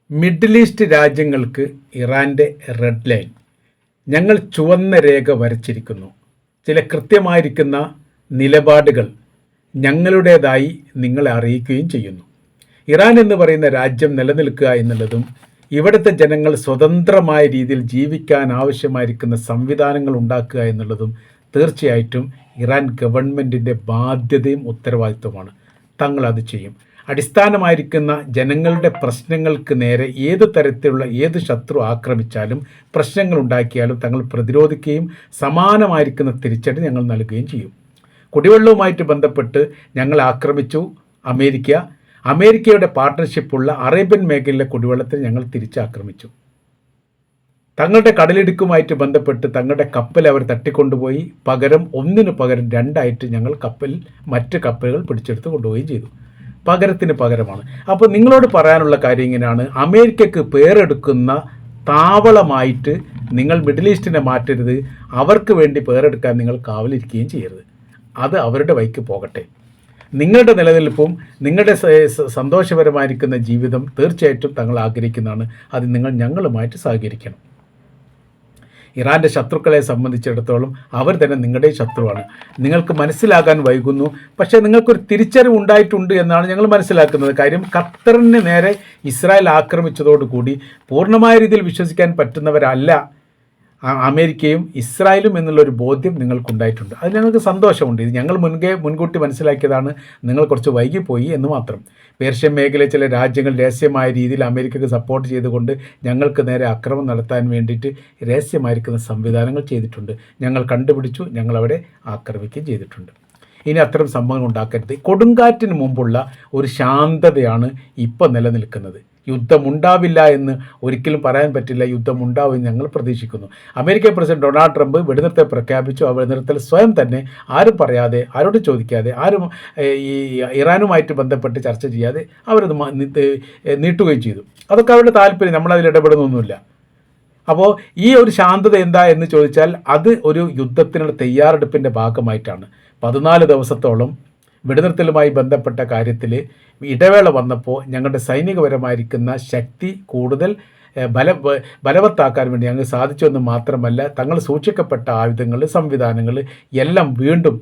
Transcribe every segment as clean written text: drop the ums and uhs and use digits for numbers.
Middle east രാജ്യങ്ങൾക്ക് ഇറാൻ്റെ red line. ഞങ്ങൾ ചുവന്ന രേഖ വരച്ചിരിക്കുന്നു. ചില കൃത്യമായിരിക്കുന്ന നിലപാടുകൾ ഞങ്ങളുടേതായി നിങ്ങളെ അറിയിക്കുകയും ചെയ്യുന്നു. ഇറാൻ എന്ന് പറയുന്ന രാജ്യം നിലനിൽക്കുക എന്നുള്ളതും ഇവിടുത്തെ ജനങ്ങൾ സ്വതന്ത്രമായ രീതിയിൽ ജീവിക്കാൻ ആവശ്യമായിരിക്കുന്ന സംവിധാനങ്ങൾ ഉണ്ടാക്കുക എന്നുള്ളതും തീർച്ചയായിട്ടും ഇറാൻ ഗവൺമെൻറ്റിൻ്റെ ബാധ്യതയും ഉത്തരവാദിത്വമാണ്. തങ്ങളത് ചെയ്യും. അടിസ്ഥാനമായിരിക്കുന്ന ജനങ്ങളുടെ പ്രശ്നങ്ങൾക്ക് നേരെ ഏത് തരത്തിലുള്ള ഏത് ശത്രു ആക്രമിച്ചാലും പ്രശ്നങ്ങൾ ഉണ്ടാക്കിയാലും തങ്ങൾ പ്രതിരോധിക്കുകയും സമാനമായിരിക്കുന്ന തിരിച്ചടി ഞങ്ങൾ നൽകുകയും ചെയ്യും. കുടിവെള്ളവുമായിട്ട് ബന്ധപ്പെട്ട് ഞങ്ങൾ ആക്രമിച്ചു അമേരിക്കയുടെ പാർട്ട്ണർഷിപ്പുള്ള അറേബ്യൻ മേഖലയിലെ കുടിവെള്ളത്തിൽ ഞങ്ങൾ തിരിച്ചാക്രമിച്ചു. തങ്ങളുടെ കടലിടുക്കുമായിട്ട് ബന്ധപ്പെട്ട് തങ്ങളുടെ കപ്പൽ അവർ തട്ടിക്കൊണ്ടുപോയി ഒന്നിനു പകരം രണ്ടായിട്ട് ഞങ്ങൾ മറ്റ് കപ്പലുകൾ പിടിച്ചെടുത്ത് കൊണ്ടുപോവുകയും ചെയ്തു. പകരത്തിന് പകരമാണ്. അപ്പോൾ നിങ്ങളോട് പറയാനുള്ള കാര്യം ഇങ്ങനെയാണ്: അമേരിക്കക്ക് പേരെടുക്കുന്ന താവളമായിട്ട് നിങ്ങൾ മിഡിൽ ഈസ്റ്റിനെ മാറ്റരുത്. അവർക്ക് വേണ്ടി പേരെടുക്കാൻ നിങ്ങൾ കാവലിരിക്കുകയും ചെയ്യരുത്. അത് അവരുടെ വഴിക്ക് പോകട്ടെ. നിങ്ങളുടെ നിലനിൽപ്പും നിങ്ങളുടെ സന്തോഷപരമായിരിക്കുന്ന ജീവിതം തീർച്ചയായിട്ടും തങ്ങൾ ആഗ്രഹിക്കുന്നതാണ്. അത് നിങ്ങൾ ഞങ്ങളുമായിട്ട് സഹകരിക്കണം. ഇറാൻ്റെ ശത്രുക്കളെ സംബന്ധിച്ചിടത്തോളം അവർ തന്നെ നിങ്ങളുടെ ശത്രുവാണ്. നിങ്ങൾക്ക് മനസ്സിലാകാൻ വൈകുന്നു, പക്ഷേ നിങ്ങൾക്കൊരു തിരിച്ചറിവ് ഉണ്ടായിട്ടുണ്ട് എന്നാണ് ഞങ്ങൾ മനസ്സിലാക്കുന്നത്. കാര്യം ഖത്തറിന് നേരെ ഇസ്രായേൽ ആക്രമിച്ചതോടുകൂടി പൂർണ്ണമായ രീതിയിൽ വിശ്വസിക്കാൻ പറ്റുന്നവരല്ല അമേരിക്കയും ഇസ്രായേലും എന്നുള്ളൊരു ബോധ്യം നിങ്ങൾക്കുണ്ടായിട്ടുണ്ട്. അതിൽ ഞങ്ങൾക്ക് സന്തോഷമുണ്ട്. ഇത് ഞങ്ങൾ മുൻകൂട്ടി മനസ്സിലാക്കിയതാണ്. നിങ്ങൾ കുറച്ച് വൈകിപ്പോയി എന്ന് മാത്രം. പേർഷ്യൻ മേഖലയിൽ ചില രാജ്യങ്ങൾ രഹസ്യമായ രീതിയിൽ അമേരിക്കയ്ക്ക് സപ്പോർട്ട് ചെയ്തുകൊണ്ട് ഞങ്ങൾക്ക് നേരെ ആക്രമണം നടത്താൻ വേണ്ടിയിട്ട് രഹസ്യമായിരിക്കുന്ന സംവിധാനങ്ങൾ ചെയ്തിട്ടുണ്ട്. ഞങ്ങൾ കണ്ടുപിടിച്ചു, ഞങ്ങളവിടെ ആക്രമിക്കുകയും ചെയ്തിട്ടുണ്ട്. ഇനി അത്തരം സംഭവങ്ങൾ ഉണ്ടാക്കരുത്. കൊടുങ്കാറ്റിന് മുമ്പുള്ള ഒരു ശാന്തതയാണ് ഇപ്പോൾ നിലനിൽക്കുന്നത്. യുദ്ധമുണ്ടാവില്ല എന്ന് ഒരിക്കലും പറയാൻ പറ്റില്ല. യുദ്ധമുണ്ടാവുമെന്ന് ഞങ്ങൾ പ്രതീക്ഷിക്കുന്നു. അമേരിക്കൻ പ്രസിഡന്റ് ഡൊണാൾഡ് ട്രംപ് വെടിനിർത്തൽ പ്രഖ്യാപിച്ചു. ആ വെടിനിർത്തൽ സ്വയം തന്നെ ആരും പറയാതെ, ആരോട് ചോദിക്കാതെ, ആരും ഈ ഇറാനുമായിട്ട് ബന്ധപ്പെട്ട് ചർച്ച ചെയ്യാതെ അവരത് നീട്ടുകയും ചെയ്തു. അതൊക്കെ അവരുടെ താല്പര്യം, നമ്മളതിൽ ഇടപെടുന്നൊന്നുമില്ല. അപ്പോൾ ഈ ഒരു ശാന്തത എന്താ എന്ന് ചോദിച്ചാൽ അത് ഒരു യുദ്ധത്തിനുള്ള തയ്യാറെടുപ്പിൻ്റെ ഭാഗമായിട്ടാണ്. 14 ദിവസത്തോളം വെടിനിർത്തലുമായി ബന്ധപ്പെട്ട കാര്യത്തിൽ ഇടവേള വന്നപ്പോൾ ഞങ്ങളുടെ സൈനികപരമായിരിക്കുന്ന ശക്തി കൂടുതൽ ബലവത്താക്കാൻ വേണ്ടി ഞങ്ങൾക്ക് സാധിച്ചു എന്ന് മാത്രമല്ല, തങ്ങൾ സൂക്ഷിക്കപ്പെട്ട ആയുധങ്ങൾ, സംവിധാനങ്ങൾ എല്ലാം വീണ്ടും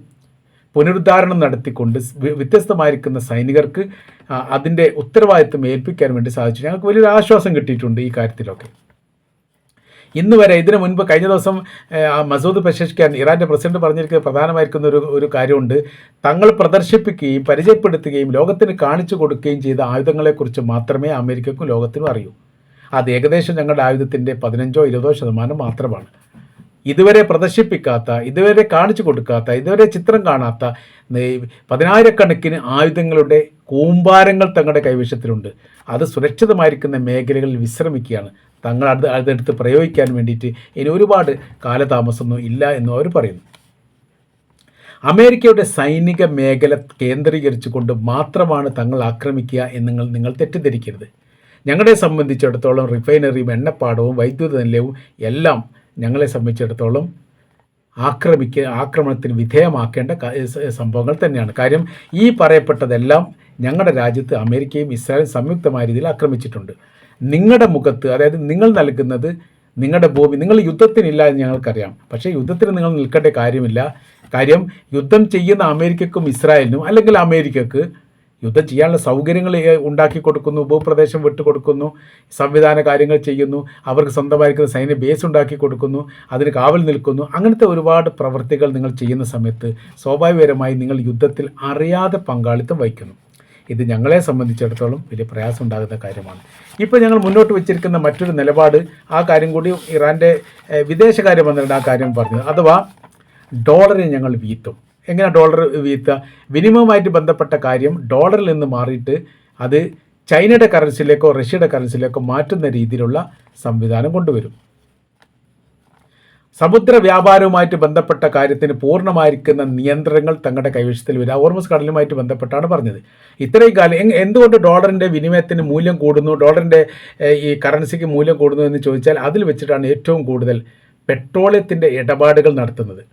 പുനരുദ്ധാരണം നടത്തിക്കൊണ്ട് വ്യത്യസ്തമായിരിക്കുന്ന സൈനികർക്ക് അതിൻ്റെ ഉത്തരവാദിത്വം ഏൽപ്പിക്കാൻ വേണ്ടി സാധിച്ചു. ഞങ്ങൾക്ക് വലിയൊരു ആശ്വാസം കിട്ടിയിട്ടുണ്ട് ഈ കാര്യത്തിലൊക്കെ. ഇന്ന് വരെ ഇതിനു മുൻപ് കഴിഞ്ഞ ദിവസം മസൂദ് പെഷഷ്കിയാൻ ഇറാൻ്റെ പ്രസിഡന്റ് പറഞ്ഞിരിക്കുന്ന പ്രധാനമായിരിക്കുന്ന ഒരു കാര്യമുണ്ട്. തങ്ങൾ പ്രദർശിപ്പിക്കുകയും പരിചയപ്പെടുത്തുകയും ലോകത്തിന് കാണിച്ചു കൊടുക്കുകയും ചെയ്ത ആയുധങ്ങളെക്കുറിച്ച് മാത്രമേ അമേരിക്കക്കും ലോകത്തിനും അറിയൂ. അത് ഏകദേശം ഞങ്ങളുടെ ആയുധത്തിൻ്റെ 15-20% മാത്രമാണ്. ഇതുവരെ പ്രദർശിപ്പിക്കാത്ത, ഇതുവരെ കാണിച്ചു കൊടുക്കാത്ത, ഇതുവരെ ചിത്രം കാണാത്ത 10,000-കണക്കിന് ആയുധങ്ങളുടെ കൂമ്പാരങ്ങൾ തങ്ങളുടെ കൈവശത്തിലുണ്ട്. അത് സുരക്ഷിതമായിരിക്കുന്ന മേഖലകളിൽ വിശ്രമിക്കുകയാണ്. തങ്ങൾ അതെടുത്ത് പ്രയോഗിക്കാൻ വേണ്ടിയിട്ട് ഇനി ഒരുപാട് കാലതാമസമൊന്നും ഇല്ല എന്നും അവർ പറയുന്നു. അമേരിക്കയുടെ സൈനിക മേഖല കേന്ദ്രീകരിച്ചുകൊണ്ട് മാത്രമാണ് തങ്ങൾ ആക്രമിക്കുക എന്ന് നിങ്ങൾ തെറ്റിദ്ധരിക്കരുത്. ഞങ്ങളെ സംബന്ധിച്ചിടത്തോളം റിഫൈനറിയും എണ്ണപ്പാടവും വൈദ്യുത നിലയവും എല്ലാം ഞങ്ങളെ സംബന്ധിച്ചിടത്തോളം ആക്രമണത്തിന് വിധേയമാക്കേണ്ട സംഭവങ്ങൾ തന്നെയാണ്. കാര്യം ഈ പറയപ്പെട്ടതെല്ലാം ഞങ്ങളുടെ രാജ്യത്ത് അമേരിക്കയും ഇസ്രായേലും സംയുക്തമായ രീതിയിൽ ആക്രമിച്ചിട്ടുണ്ട്. നിങ്ങളുടെ മുഖത്ത്, അതായത് നിങ്ങൾ നൽകുന്നത് നിങ്ങളുടെ ഭൂമി, നിങ്ങൾ യുദ്ധത്തിനില്ല എന്ന് ഞങ്ങൾക്കറിയാം. പക്ഷേ യുദ്ധത്തിന് നിങ്ങൾ നിൽക്കേണ്ട കാര്യമില്ല. കാര്യം യുദ്ധം ചെയ്യുന്ന അമേരിക്കക്കും ഇസ്രായേലിനും, അല്ലെങ്കിൽ അമേരിക്കക്ക് യുദ്ധം ചെയ്യാനുള്ള സൗകര്യങ്ങൾ ഉണ്ടാക്കി കൊടുക്കുന്നു, ഭൂപ്രദേശം വിട്ടുകൊടുക്കുന്നു, സംവിധാന കാര്യങ്ങൾ ചെയ്യുന്നു, അവർക്ക് സ്വന്തമായിരിക്കുന്ന സൈന്യ ബേസ് ഉണ്ടാക്കി കൊടുക്കുന്നു, അതിന് കാവൽ നിൽക്കുന്നു. അങ്ങനത്തെ ഒരുപാട് പ്രവൃത്തികൾ നിങ്ങൾ ചെയ്യുന്ന സമയത്ത് സ്വാഭാവികപരമായി നിങ്ങൾ യുദ്ധത്തിൽ അറിയാതെ പങ്കാളിത്തം വഹിക്കുന്നു. ഇത് ഞങ്ങളെ സംബന്ധിച്ചിടത്തോളം വലിയ പ്രയാസം ഉണ്ടാകുന്ന കാര്യമാണ്. ഇപ്പോൾ ഞങ്ങൾ മുന്നോട്ട് വെച്ചിരിക്കുന്ന മറ്റൊരു നിലപാട്, ആ കാര്യം കൂടി ഇറാൻ്റെ വിദേശകാര്യമന്ത്രിയുടെ ആ കാര്യം പറഞ്ഞത്, അഥവാ ഡോളറിനെ ഞങ്ങൾ വീഴ്ത്തും. എങ്ങനെ ഡോളർ വീഴ്ത്തുക? വിനിമയവുമായിട്ട് ബന്ധപ്പെട്ട കാര്യം ഡോളറിൽ നിന്ന് മാറിയിട്ട് അത് ചൈനയുടെ കറൻസിയിലേക്കോ റഷ്യയുടെ കറൻസിയിലേക്കോ മാറ്റുന്ന രീതിയിലുള്ള സംവിധാനം കൊണ്ടുവരും. സമുദ്ര വ്യാപാരവുമായിട്ട് ബന്ധപ്പെട്ട കാര്യത്തിന് പൂർണ്ണമായിരിക്കുന്ന നിയന്ത്രണങ്ങൾ തങ്ങളുടെ കൈവശത്തിൽ വരിക. ഹോർമുസ് കടലുമായിട്ട് ബന്ധപ്പെട്ടാണ് പറഞ്ഞത്. ഇത്രയും കാലം എന്തുകൊണ്ട് ഡോളറിൻ്റെ വിനിമയത്തിന് മൂല്യം കൂടുന്നു, ഡോളറിൻ്റെ ഈ കറൻസിക്ക് മൂല്യം കൂടുന്നു എന്ന് ചോദിച്ചാൽ അതിൽ വെച്ചിട്ടാണ് ഏറ്റവും കൂടുതൽ പെട്രോളിയത്തിൻ്റെ ഇടപാടുകൾ നടത്തുന്നത്.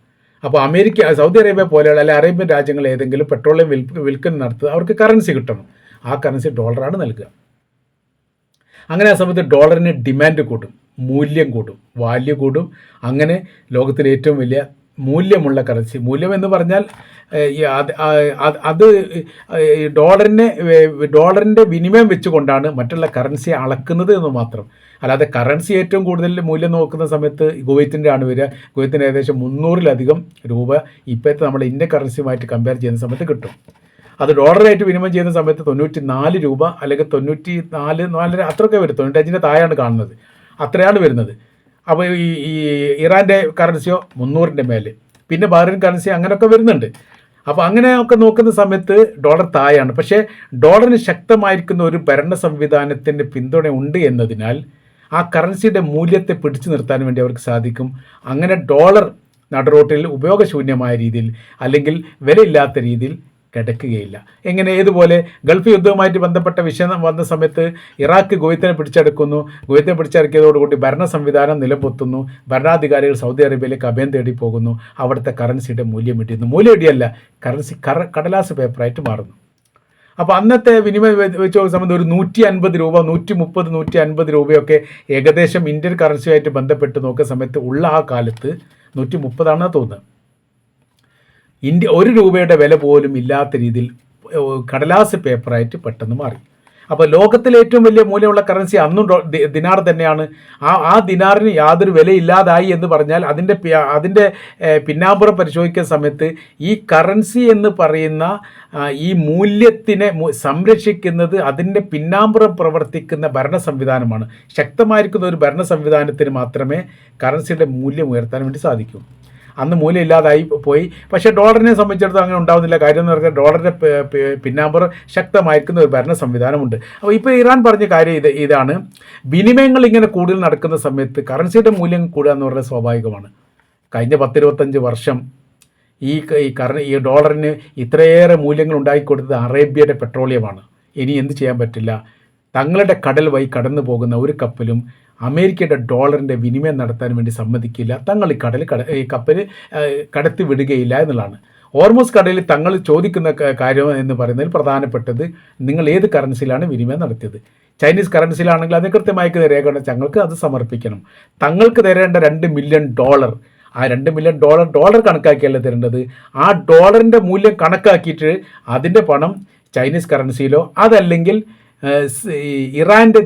അപ്പോൾ സൗദി അറേബ്യ പോലെയുള്ള അല്ലെങ്കിൽ അറേബ്യൻ രാജ്യങ്ങൾ ഏതെങ്കിലും പെട്രോളിയം വിൽക്കുന്ന നടത്തുക, അവർക്ക് കറൻസി കിട്ടണം. ആ കറൻസി ഡോളറാണ് നൽകുക. അങ്ങനെ ആ സമയത്ത് ഡോളറിന് ഡിമാൻഡ് കൂടും, മൂല്യം കൂടും, വാല്യൂ കൂടും. അങ്ങനെ ലോകത്തിലെ ഏറ്റവും വലിയ മൂല്യമുള്ള കറൻസി, മൂല്യം എന്ന് പറഞ്ഞാൽ അത് ഡോളറിൻ്റെ വിനിമയം വെച്ചുകൊണ്ടാണ് മറ്റുള്ള കറൻസി അളക്കുന്നത് എന്ന് മാത്രം. അല്ലാതെ കറൻസി ഏറ്റവും കൂടുതൽ മൂല്യം നോക്കുന്ന സമയത്ത് കുവൈത്തിൻ്റെ ആണ് വരിക. കുവൈത്തിന് ഏകദേശം 300-ലധികം രൂപ ഇപ്പോഴത്തെ നമ്മുടെ ഇന്ത്യൻ കറൻസിയുമായിട്ട് കമ്പയർ ചെയ്യുന്ന സമയത്ത് കിട്ടും. അത് ഡോളറായിട്ട് വിനിമയം ചെയ്യുന്ന സമയത്ത് 94 രൂപ അല്ലെങ്കിൽ 94 അത്രയൊക്കെ വരും. 95 താഴെയാണ് കാണുന്നത്, അത്രയാണ് വരുന്നത്. അപ്പോൾ ഈ ഇറാൻ്റെ കറൻസിയോ 300-ൻ്റെ മേലെ, പിന്നെ ബഹ്റൈൻ കറൻസി അങ്ങനെയൊക്കെ വരുന്നുണ്ട്. അപ്പോൾ അങ്ങനെയൊക്കെ നോക്കുന്ന സമയത്ത് ഡോളർ താഴെയാണ്. പക്ഷേ ഡോളറിന് ശക്തമായിരിക്കുന്ന ഒരു ഭരണ സംവിധാനത്തിൻ്റെ പിന്തുണ ഉണ്ട് എന്നതിനാൽ ആ കറൻസിയുടെ മൂല്യത്തെ പിടിച്ചു നിർത്താൻ വേണ്ടി അവർക്ക് സാധിക്കും. അങ്ങനെ ഡോളർ നടുറോട്ടിൽ ഉപയോഗശൂന്യമായ രീതിയിൽ അല്ലെങ്കിൽ വിലയില്ലാത്ത രീതിയിൽ കിടക്കുകയില്ല. എങ്ങനെ, ഏതുപോലെ ഗൾഫ് യുദ്ധവുമായിട്ട് ബന്ധപ്പെട്ട വിഷയം വന്ന സമയത്ത് ഇറാഖ് കുവൈത്തിനെ പിടിച്ചെടുക്കുന്നു. കുവൈത്തിനെ പിടിച്ചടക്കിയതോടുകൂടി ഭരണ സംവിധാനം നിലപൊത്തുന്നു. ഭരണാധികാരികൾ സൗദി അറേബ്യയിലേക്ക് അഭയം തേടി പോകുന്നു. അവിടുത്തെ കറൻസിയുടെ മൂല്യം ഇടിയുന്നു. മൂല്യം ഇടിയല്ല, കറൻസി കടലാസ് പേപ്പറായിട്ട് മാറുന്നു. അപ്പോൾ അന്നത്തെ വിനിമയം വെച്ച് നോക്കുന്ന സമയത്ത് ഒരു 150 രൂപ, 130, 150 രൂപയൊക്കെ ഏകദേശം ഇന്ത്യൻ കറൻസിയുമായിട്ട് ബന്ധപ്പെട്ട് നോക്കുന്ന സമയത്ത് ഉള്ള ആ കാലത്ത് 130 തോന്നുന്നത്. ഇന്ത്യ 1 രൂപയുടെ വില പോലും ഇല്ലാത്ത രീതിയിൽ കടലാസ് പേപ്പറായിട്ട് പെട്ടെന്ന് മാറി. അപ്പോൾ ലോകത്തിലെ ഏറ്റവും വലിയ മൂല്യമുള്ള കറൻസി അന്നും ദിനാർ തന്നെയാണ്. ആ ദിനാറിന് യാതൊരു വിലയില്ലാതായി എന്ന് പറഞ്ഞാൽ അതിൻ്റെ പിന്നാമ്പുറം പരിശോധിക്കുന്ന സമയത്ത് ഈ കറൻസി എന്ന് പറയുന്ന ഈ മൂല്യത്തിനെ സംരക്ഷിക്കുന്നത് അതിൻ്റെ പിന്നാമ്പുറം പ്രവർത്തിക്കുന്ന ഭരണ സംവിധാനമാണ്. ശക്തമായിരിക്കുന്ന ഒരു ഭരണ സംവിധാനത്തിന് മാത്രമേ കറൻസിയുടെ മൂല്യം ഉയർത്താൻ വേണ്ടി സാധിക്കൂ. അന്ന് മൂല്യമില്ലാതായി പോയി. പക്ഷേ ഡോളറിനെ സംബന്ധിച്ചിടത്തോളം അങ്ങനെ ഉണ്ടാവുന്നില്ല. കാര്യം എന്ന് പറഞ്ഞാൽ ഡോളറിൻ്റെ പിന്നാമ്പുറം ശക്തമായിരിക്കുന്ന ഒരു ഭരണ സംവിധാനമുണ്ട്. അപ്പോൾ ഇപ്പോൾ ഇറാൻ പറഞ്ഞ കാര്യം ഇതാണ്, വിനിമയങ്ങൾ ഇങ്ങനെ കൂടുതൽ നടക്കുന്ന സമയത്ത് കറൻസിയുടെ മൂല്യം കൂടുക എന്ന് പറയുന്നത് സ്വാഭാവികമാണ്. കഴിഞ്ഞ 10-25 വർഷം ഈ ഡോളറിന് ഇത്രയേറെ മൂല്യങ്ങൾ ഉണ്ടാക്കിക്കൊടുത്തത് അറേബ്യയുടെ പെട്രോളിയമാണ്. ഇനി എന്ത് ചെയ്യാൻ പറ്റില്ല, തങ്ങളുടെ കടൽ വഴി കടന്നു പോകുന്ന ഒരു കപ്പലും അമേരിക്കയുടെ ഡോളറിൻ്റെ വിനിമയം നടത്താൻ വേണ്ടി സമ്മതിക്കില്ല. തങ്ങൾ ഈ കപ്പൽ കടത്തി വിടുകയില്ല എന്നുള്ളതാണ്. ഹോർമൂസ് കടലിൽ തങ്ങൾ ചോദിക്കുന്ന കാര്യം എന്ന് പറയുന്നതിൽ പ്രധാനപ്പെട്ടത്, നിങ്ങൾ ഏത് കറൻസിയിലാണ് വിനിമയം നടത്തിയത്. ചൈനീസ് കറൻസിയിലാണെങ്കിൽ അതിന് കൃത്യമായി രേഖ ഞങ്ങൾക്ക് അത് സമർപ്പിക്കണം. തങ്ങൾക്ക് തരേണ്ട $2 മില്യൺ, ആ $2 മില്യൺ ഡോളർ കണക്കാക്കിയല്ല തരേണ്ടത്. ആ ഡോളറിൻ്റെ മൂല്യം കണക്കാക്കിയിട്ട് അതിൻ്റെ പണം ചൈനീസ് കറൻസിയിലോ അതല്ലെങ്കിൽ ഇറാൻ്റെ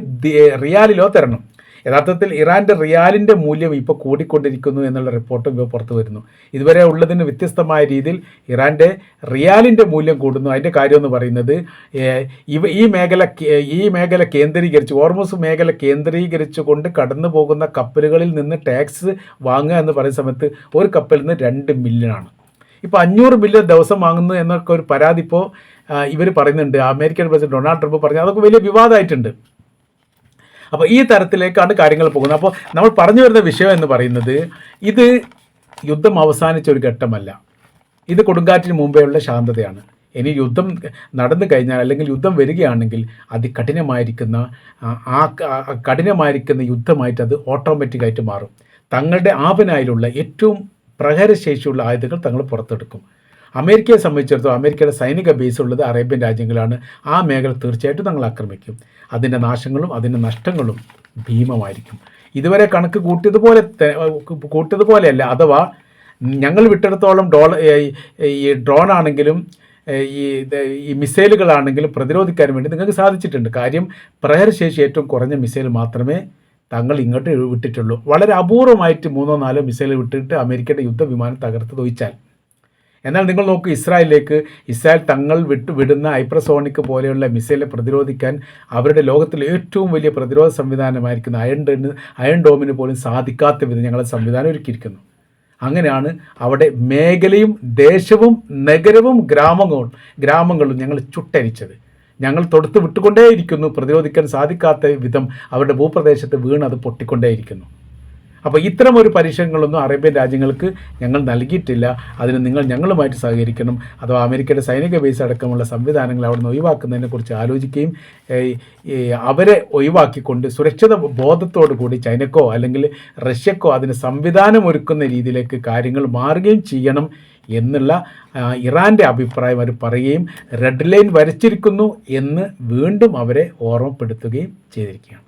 റിയാലിലോ തരണം. യഥാർത്ഥത്തിൽ ഇറാൻ്റെ റിയാലിൻ്റെ മൂല്യം ഇപ്പോൾ കൂടിക്കൊണ്ടിരിക്കുന്നു എന്നുള്ള റിപ്പോർട്ടും ഇപ്പോൾ പുറത്തു വരുന്നു. ഇതുവരെ ഉള്ളതിന് വ്യത്യസ്തമായ രീതിയിൽ ഇറാൻ്റെ റിയാലിൻ്റെ മൂല്യം കൂടുന്നു. അതിൻ്റെ കാര്യമെന്ന് പറയുന്നത് ഈ മേഖല കേന്ദ്രീകരിച്ച്, ഹോർമൂസ് മേഖല കേന്ദ്രീകരിച്ചു കൊണ്ട് കടന്നു പോകുന്ന കപ്പലുകളിൽ നിന്ന് ടാക്സ് വാങ്ങുക എന്ന് പറയുന്ന സമയത്ത് ഒരു കപ്പലിൽ നിന്ന് $2 മില്യൺ. ഇപ്പോൾ 500 മില്യൺ ദിവസം വാങ്ങുന്നു എന്നൊക്കെ ഒരു പരാതി ഇപ്പോൾ ഇവർ പറയുന്നുണ്ട്. അമേരിക്കൻ പ്രസിഡന്റ് ഡൊണാൾഡ് ട്രംപ് പറഞ്ഞു. അതൊക്കെ വലിയ വിവാദമായിട്ടുണ്ട്. അപ്പോൾ ഈ തരത്തിലേക്കാണ് കാര്യങ്ങൾ പോകുന്നത്. അപ്പോൾ നമ്മൾ പറഞ്ഞു വരുന്ന വിഷയം എന്ന് പറയുന്നത്, ഇത് യുദ്ധം അവസാനിച്ച ഒരു ഘട്ടമല്ല, ഇത് കൊടുങ്കാറ്റിന് മുമ്പേയുള്ള ശാന്തതയാണ്. ഇനി യുദ്ധം നടന്നു കഴിഞ്ഞാൽ അല്ലെങ്കിൽ യുദ്ധം വരികയാണെങ്കിൽ അതികഠിനമായിരിക്കുന്ന കഠിനമായിരിക്കുന്ന യുദ്ധമായിട്ട് അത് ഓട്ടോമാറ്റിക്കായിട്ട് മാറും. തങ്ങളുടെ ആപനായിലുള്ള ഏറ്റവും പ്രഹരശേഷിയുള്ള ആയുധങ്ങൾ തങ്ങൾ പുറത്തെടുക്കും. അമേരിക്കയെ സംബന്ധിച്ചിടത്തോളം അമേരിക്കയുടെ സൈനിക ബേസ് ഉള്ളത് അറേബ്യൻ രാജ്യങ്ങളാണ്. ആ മേഖല തീർച്ചയായിട്ടും തങ്ങൾ ആക്രമിക്കും. അതിൻ്റെ നാശങ്ങളും അതിൻ്റെ നഷ്ടങ്ങളും ഭീമമായിരിക്കും. ഇതുവരെ കണക്ക് കൂട്ടിയതുപോലെയല്ല. അഥവാ ഞങ്ങൾ വിട്ടെടുത്തോളം ഈ ഡ്രോൺ ആണെങ്കിലും ഈ മിസൈലുകളാണെങ്കിലും പ്രതിരോധിക്കാൻ വേണ്ടി നിങ്ങൾക്ക് സാധിച്ചിട്ടുണ്ട്. കാര്യം പ്രഹരശേഷി ഏറ്റവും കുറഞ്ഞ മിസൈൽ മാത്രമേ തങ്ങൾ ഇങ്ങോട്ട് വിട്ടിട്ടുള്ളൂ. വളരെ അപൂർവമായിട്ട് 3-4 മിസൈൽ വിട്ടിട്ട് അമേരിക്കയുടെ യുദ്ധവിമാനം തകർത്ത് തൊഴിച്ചാൽ. എന്നാൽ നിങ്ങൾ നോക്കൂ, ഇസ്രായേൽ തങ്ങൾ വിടുന്ന ഹൈപ്പർസോണിക് പോലെയുള്ള മിസൈലെ പ്രതിരോധിക്കാൻ അവരുടെ ലോകത്തിലെ ഏറ്റവും വലിയ പ്രതിരോധ സംവിധാനമായിരിക്കുന്ന അയൺ ഡോമിന് പോലും സാധിക്കാത്ത വിധം ഞങ്ങളെ സംവിധാനം ഒരുക്കിയിരിക്കുന്നു. അങ്ങനെയാണ് അവിടെ മേഖലയും ദേശവും നഗരവും ഗ്രാമങ്ങളും ഞങ്ങൾ ചുട്ടരിച്ചത്. ഞങ്ങൾ തൊടുത്ത് വിട്ടുകൊണ്ടേയിരിക്കുന്നു. പ്രതിരോധിക്കാൻ സാധിക്കാത്ത വിധം അവരുടെ ഭൂപ്രദേശത്ത് വീണ് അത് പൊട്ടിക്കൊണ്ടേയിരിക്കുന്നു. അപ്പോൾ ഇത്തരം ഒരു പരീക്ഷണങ്ങളൊന്നും അറേബ്യൻ രാജ്യങ്ങൾക്ക് ഞങ്ങൾ നൽകിയിട്ടില്ല. അതിന് നിങ്ങൾ ഞങ്ങളുമായിട്ട് സഹകരിക്കണം. അഥവാ അമേരിക്കയുടെ സൈനിക ബേസ് അടക്കമുള്ള സംവിധാനങ്ങൾ അവിടെ നിന്ന് ഒഴിവാക്കുന്നതിനെക്കുറിച്ച് ആലോചിക്കുകയും അവരെ ഒഴിവാക്കിക്കൊണ്ട് സുരക്ഷിത ബോധത്തോടു കൂടി ചൈനക്കോ അല്ലെങ്കിൽ റഷ്യക്കോ അതിന് സംവിധാനം ഒരുക്കുന്ന രീതിയിലേക്ക് കാര്യങ്ങൾ മാറുകയും ചെയ്യണം എന്നുള്ള ഇറാൻ്റെ അഭിപ്രായം അവർ പറയുകയും റെഡ് ലൈൻ വരച്ചിരിക്കുന്നു എന്ന് വീണ്ടും അവരെ ഓർമ്മപ്പെടുത്തുകയും ചെയ്തിരിക്കുകയാണ്.